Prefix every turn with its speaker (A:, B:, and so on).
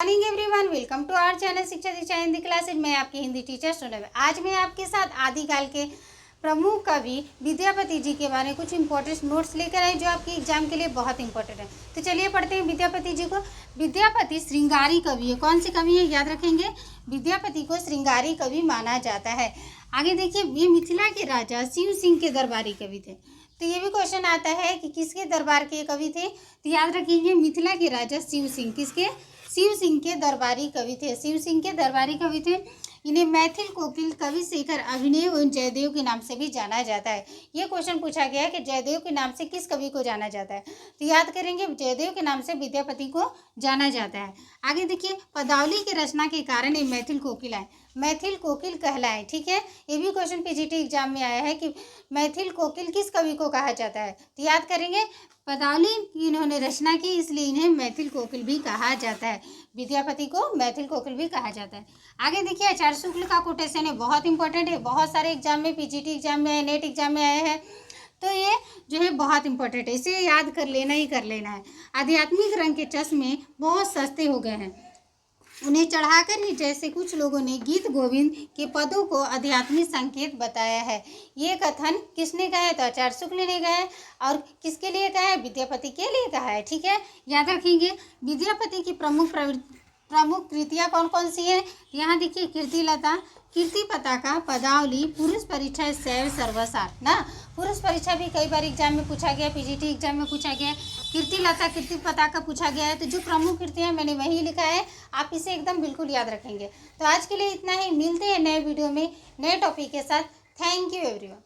A: Morning everyone, welcome to our channel Shiksha Diksha Hindi classes. मैं आपकी Hindi teacher Sonam. आज मैं आपके साथ आदिकाल के प्रमुख कवि विद्यापति जी के बारे में कुछ इंपॉर्टेंट नोट्स लेकर आए जो आपके एग्जाम के लिए बहुत इंपॉर्टेंट है। तो चलिए पढ़ते हैं विद्यापति जी को। विद्यापति श्रृंगारी कवि है। कौन से कवि है याद रखेंगे। विद्यापति को श्रृंगारी कवि माना जाता है। आगे देखिए, ये मिथिला के राजा शिव सिंह के दरबारी कवि थे। तो ये भी क्वेश्चन आता है कि किसके दरबार के कवि थे। तो याद रखेंगे मिथिला के राजा शिव सिंह, किसके, शिव सिंह के दरबारी कवि थे। शिव सिंह के दरबारी कवि थे। इन्हें मैथिल कोकिल कवि शेखर अभिनय एवं जयदेव के नाम से भी जाना जाता है। ये क्वेश्चन पूछा गया है कि जयदेव के नाम से किस कवि को जाना जाता है। तो याद करेंगे जयदेव के नाम से विद्यापति को जाना जाता है। आगे देखिए, पदावली की रचना के कारण ये मैथिल कोकिल आए, मैथिल कोकिल कहलाए। ठीक है, ये भी क्वेश्चन पीजीटी एग्जाम में आया है कि मैथिल कोकिल किस कवि को कहा जाता है। तो याद करेंगे पदावली की इन्होंने रचना की, इसलिए इन्हें मैथिल कोकिल भी कहा जाता है। विद्यापति को मैथिल कोकिल भी कहा जाता है। आगे देखिए, आचार्य शुक्ल का कोटेशन है, बहुत इंपॉर्टेंट है। बहुत सारे एग्जाम में, पीजीटी एग्जाम में, नेट एग्जाम में आया है। तो ये जो है बहुत इंपॉर्टेंट है, इसे याद कर लेना ही कर लेना है। आध्यात्मिक रंग के चश्मे बहुत सस्ते हो गए हैं, उन्हें चढ़ाकर ही जैसे कुछ लोगों ने गीत गोविंद के पदों को आध्यात्मिक संकेत बताया है। ये कथन किसने कहा है। तो आचार्य शुक्ल ने कहा है। और किसके लिए कहा है, विद्यापति के लिए कहा है। ठीक है, याद रखेंगे। विद्यापति की प्रमुख कृतियाँ कौन कौन सी है। यहाँ देखिए, कीर्तिलता, कीर्ति पताका, पदावली, पुरुष परीक्षा, शैव सर्वसार ना। पुरुष परीक्षा भी कई बार एग्जाम में पूछा गया, पीजीटी एग्जाम में पूछा गया। कीर्तिलता, कीर्ति पताका पूछा गया है। तो जो प्रमुख कृतियाँ मैंने वही लिखा है, आप इसे एकदम बिल्कुल याद रखेंगे। तो आज के लिए इतना ही, मिलते हैं नए वीडियो में नए टॉपिक के साथ। Thank you everyone.